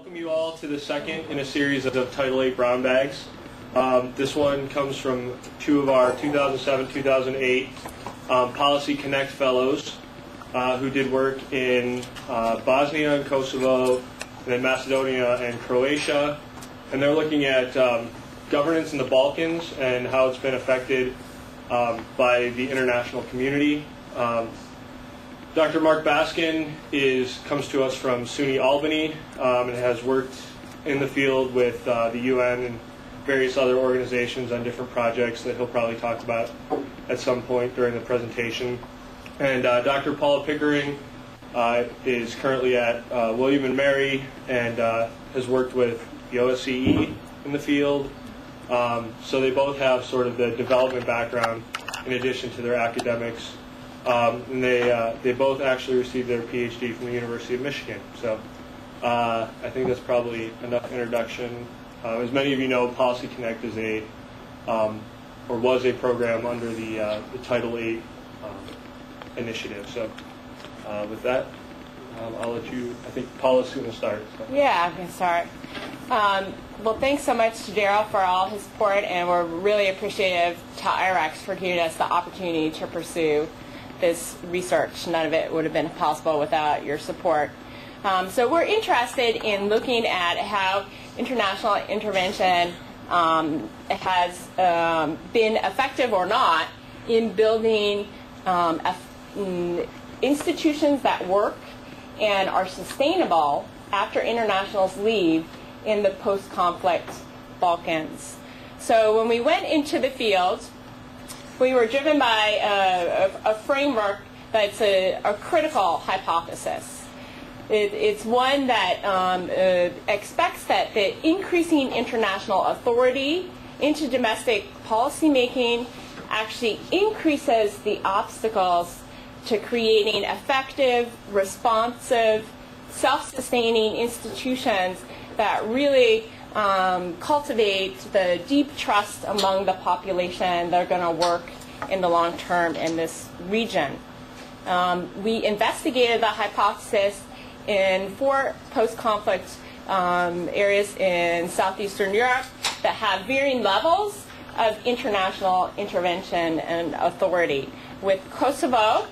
Welcome you all to the second in a series of Title VIII brown bags. This one comes from two of our 2007-2008 Policy Connect Fellows who did work in Bosnia and Kosovo, and then Macedonia and Croatia. And they're looking at governance in the Balkans and how it's been affected by the international community. Dr. Mark Baskin comes to us from SUNY Albany and has worked in the field with the UN and various other organizations on different projects that he'll probably talk about at some point during the presentation. And Dr. Paula Pickering is currently at William & Mary and has worked with the OSCE in the field. So they both have sort of the development background in addition to their academics. And they both actually received their PhD from the University of Michigan. So I think that's probably enough introduction. As many of you know, Policy Connect is or was a program under the Title VIII initiative. So with that, I'll let you. I think Paula's going to start. So. Yeah, I'm going to start. Well, thanks so much to Daryl for all his support, and we're really appreciative to IREX for giving us the opportunity to pursue this research. None of it would have been possible without your support. So we're interested in looking at how international intervention has been effective or not in building institutions that work and are sustainable after internationals leave in the post-conflict Balkans. So when we went into the field, we were driven by a framework that's a critical hypothesis. It's one that expects that the increasing international authority into domestic policymaking actually increases the obstacles to creating effective, responsive, self-sustaining institutions that really cultivate the deep trust among the population that are going to work in the long term in this region. We investigated the hypothesis in 4 post-conflict areas in southeastern Europe that have varying levels of international intervention and authority, with Kosovo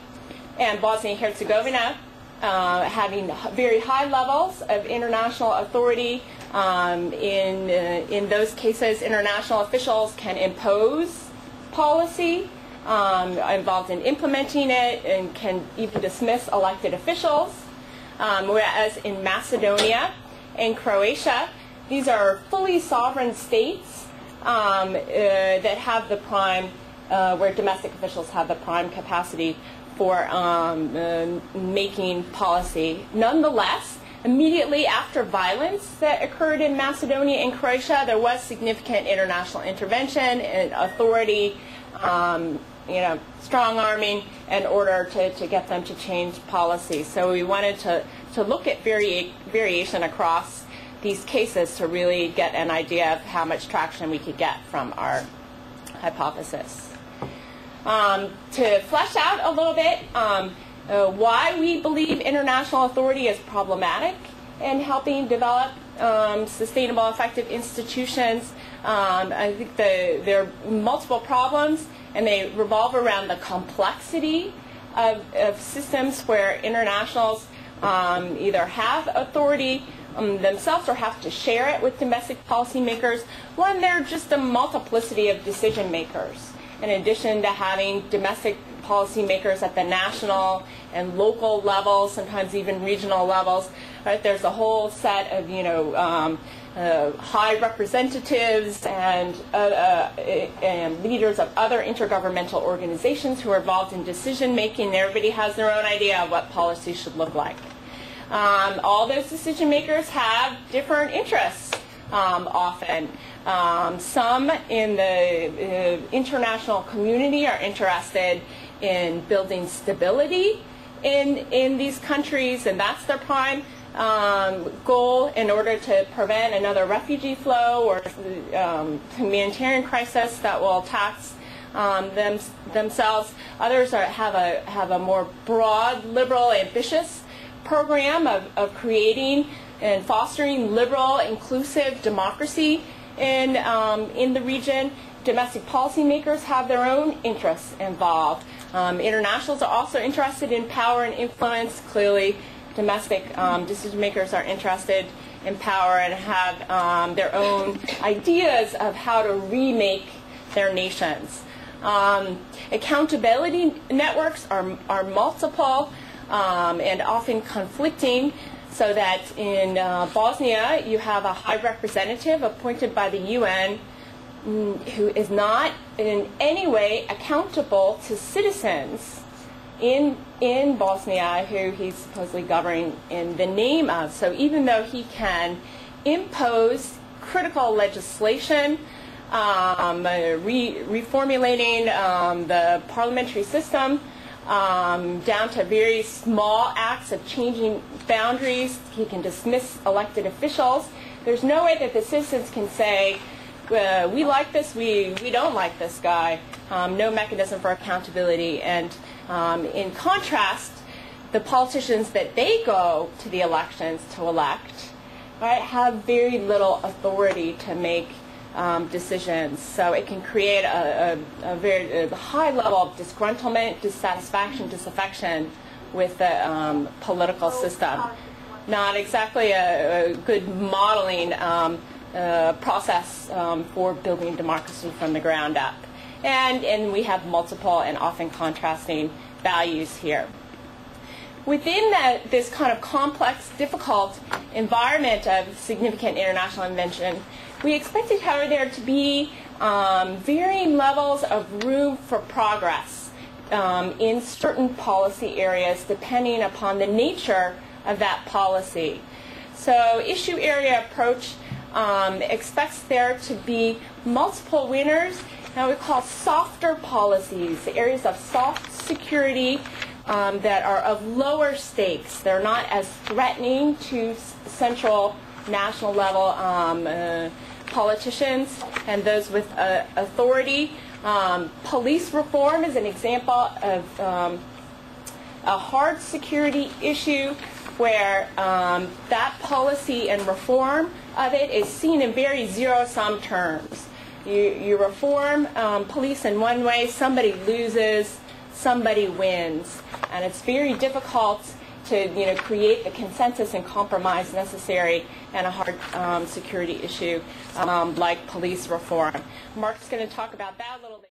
and Bosnia and Herzegovina having very high levels of international authority. In those cases, international officials can impose policy involved in implementing it and can even dismiss elected officials. Whereas in Macedonia and Croatia, these are fully sovereign states that have the prime, where domestic officials have the prime capacity for making policy. Nonetheless, immediately after violence that occurred in Macedonia and Croatia, there was significant international intervention and authority, strong-arming in order to get them to change policy. So we wanted to look at variation across these cases to really get an idea of how much traction we could get from our hypothesis. To flesh out a little bit why we believe international authority is problematic in helping develop sustainable, effective institutions. I think there are multiple problems, and they revolve around the complexity of systems where internationals either have authority themselves or have to share it with domestic policymakers. One, they're just a multiplicity of decision makers. In addition to having domestic policymakers at the national and local levels, sometimes even regional levels, right? There's a whole set of high representatives and leaders of other intergovernmental organizations who are involved in decision making. Everybody has their own idea of what policy should look like. All those decision makers have different interests often. Some in the international community are interested in building stability in these countries, and that's their prime goal in order to prevent another refugee flow or humanitarian crisis that will tax themselves. Others have a more broad, liberal, ambitious program of creating and fostering liberal, inclusive democracy in the region. Domestic policymakers have their own interests involved. Internationals are also interested in power and influence. Clearly, domestic decision makers are interested in power and have their own ideas of how to remake their nations. Accountability networks are multiple and often conflicting, so that in Bosnia you have a high representative appointed by the UN who is not in any way accountable to citizens in Bosnia who he's supposedly governing in the name of. So even though he can impose critical legislation, reformulating the parliamentary system down to very small acts of changing boundaries, he can dismiss elected officials. There's no way that the citizens can say, we like this, we don't like this guy. No mechanism for accountability. And in contrast, the politicians that they go to the elections to elect, right, have very little authority to make decisions. So it can create a very high level of disgruntlement, dissatisfaction, disaffection with the political system. Not exactly a good modeling process for building democracy from the ground up. And we have multiple and often contrasting values here. Within this kind of complex, difficult environment of significant international invention, we expected, however, there to be varying levels of room for progress in certain policy areas depending upon the nature of that policy. So issue area approach expects there to be multiple winners. Now we call softer policies, areas of soft security that are of lower stakes. They're not as threatening to central national level politicians and those with authority. Police reform is an example of a hard security issue where that policy and reform of it is seen in very zero-sum terms. You reform police in one way, somebody loses, somebody wins, and it's very difficult to create the consensus and compromise necessary in a hard security issue like police reform. Mark's going to talk about that a little bit.